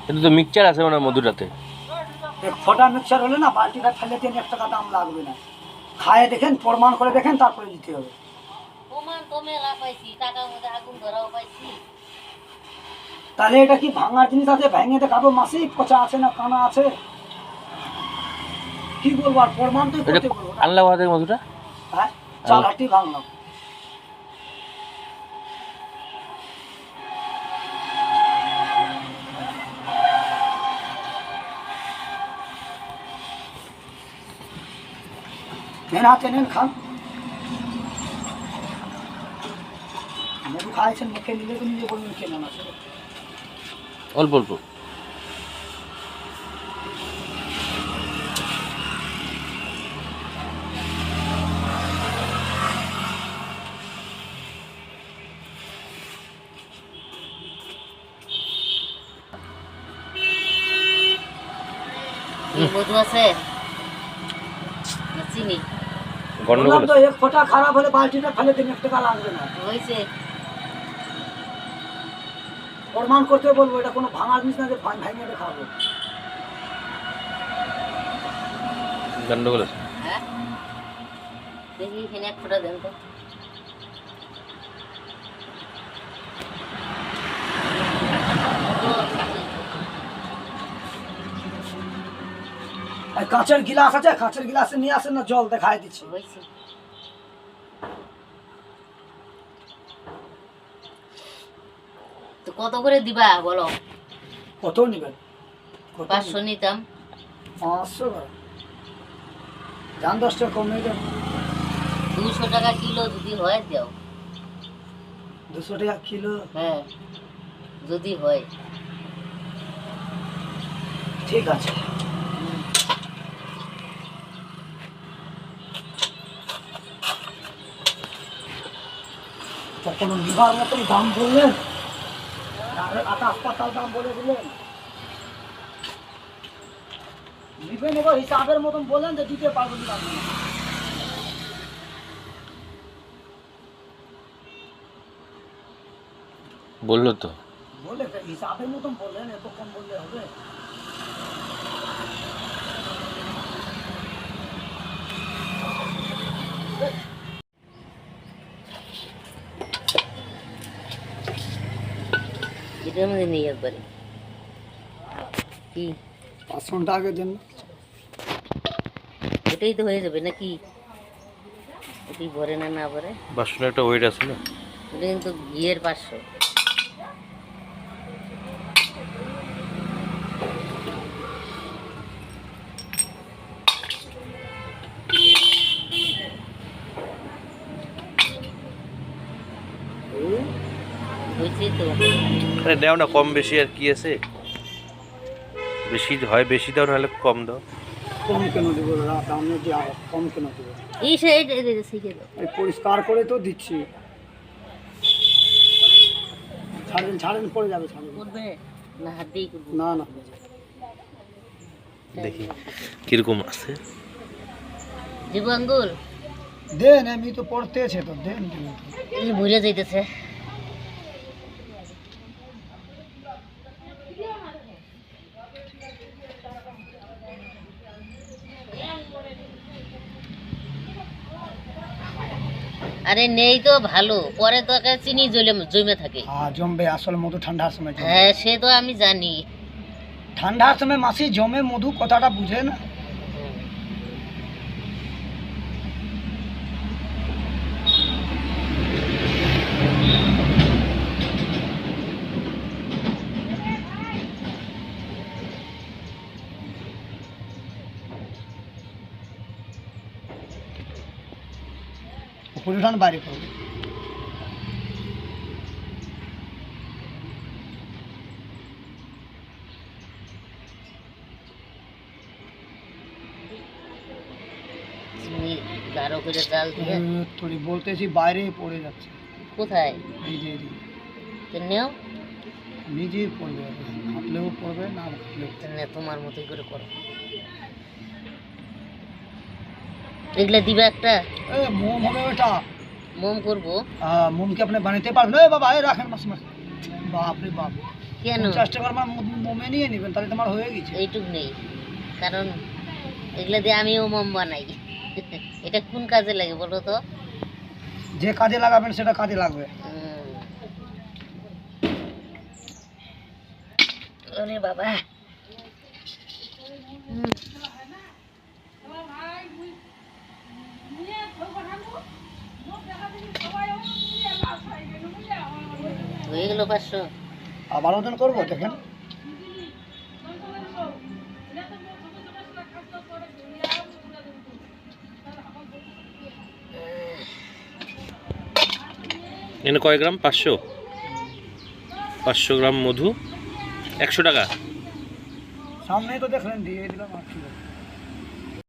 কিন্তু তো মিক্সচার আছে ওনার মধুটাতে। এক ফোঁটা মিক্সচার হলে না বালতিটা ফেলে দিয়ে 1 টাকা দাম লাগবে না। খায়ে দেখেন, প্রমাণ করে দেখেন, তারপরে দিতে হবে। প্রমাণ তো মেলা পাইছি, টাকার মধ্যে আগুন ধরাও পাইছি। তাহলে এটা কি ভাঙার জিনিস আছে? ভেঙে দেখাবো মাসি পচা আছে না কানা আছে, কি বলবো? আর প্রমাণ তো করতে বলবো না। আনলা ওদের মধুটা? হ্যাঁ, চাল হাটি ভাঙলাম। নেন হাতে নেন, খান। মধু খাইছেন, মুখে নিলে তো নিজে বলবেন কেমন আছে। অল্প অল্প। মধু আছে না চিনি? বললাম তো, এক ফোঁটা খারাপ হলে বালতিটা ফেলে দিন, 1 টাকা লাগবে না। হয়েছে প্রমাণ করতে বলবো, এটা কোনো ভাঙার জিনিস না যে ভেঙে দেখাবো। গন্ডগোল আছে। হ্যাঁ, দেখি এখানে 1 ফোঁটা দেন তো। আর কাঁচের গিলাস আছে, কাঁচের গিলাসে নিয়ে আসেন না, জল দেখাই দিচ্ছি। হয়েছে তো কত করে দিবা বলো? কত নেবেন? 500 নিতাম। 500 করে যান, 10 টাকা কমে দেন। 200 টাকা কিলো যদি হয় দাও। 200 টাকা কিলো? হ্যাঁ, যদি হয় ঠিক আছে। তা কোনো নিবার মতন দাম বললেন, আকাশ পাতাল দাম বলে দিলেন। নিবেন এবার হিসাবের মতন বলেন যে দিতে পারবেন না। বললো তো বলে হিসাবের মতন বললেন, এত কম বললে হবে? এটার মধ্যে নেই একবারে কি 500 টাকা দেন। এটাই তো হয়ে যাবে নাকি? এটাই ভরে না না ভরে? বাসনের একটা ওয়েট আছে না? এটা কিন্তু ঘিয়ের 500। হয়েছে তো। আরে দাও না, কম বেশি আর কি আছে? বেশি হয় বেশি দাও, নাহলে কম দাও। কম কেন দেবো রাত? আমি যে কম কেন দেবো? এই সাইড শিখে দাও। এই পরিষ্কার করে তো দিচ্ছি। ছাড়েন ছাড়েন, পড়ে যাবে, ছাড়েন। করবে না হাত দিয়েই করবো? না না, দেখি কিরকম আছে। দেবো আঙ্গুল? দেন, আমি তো পড়তে আছে তো দেন। এই ভরে যাইতেছে। আরে নেই তো ভালো, পরে তো একটা চিনি জমে থাকে। হ্যাঁ জমবে, আসলে মধু ঠান্ডার সময় জমে। হ্যাঁ সে তো আমি জানি। ঠান্ডার সময় মাসি জমে মধু, কথাটা বুঝে না। উপরে উঠান, বাইরে করবে। চিনি গাঢ় করে জাল দিয়ে। তোরে বলতেছি বাইরে পড়ে যাচ্ছে। কোথায়? এই যে এদিকে। তো নেও, নিজেই পড়বে, হাঁটলেও পড়বে, না হাঁটলেও। তো নে, তোমার মতোই করে করো। এগুলা দিবে একটা? মোম হবে ওটা। মোম করবো? মোম কি আপনি বানাইতে পারবেন? বাবা রাখেন মাসি মাসি, বাপ রে বাপ। কেন 50 টাকার মোমে নিয়ে নেবেন, তাহলে তোমার হয়ে গেছে। এইটুক নেই, কারণ এগুলো দিয়ে আমিও মোম বানাই। এটা কোন কাজে লাগে বলো তো? যে কাজে লাগাবেন সেটা কাজে লাগবে। ওরে বাবা, হয়ে গেল 500। আবার ওজন করবো, দেখেন। এখানে কয় গ্রাম? 500 গ্রাম মধু 100 টাকা। সামনেই তো দেখলেন, দিয়ে দিলাম আর কি বলবো।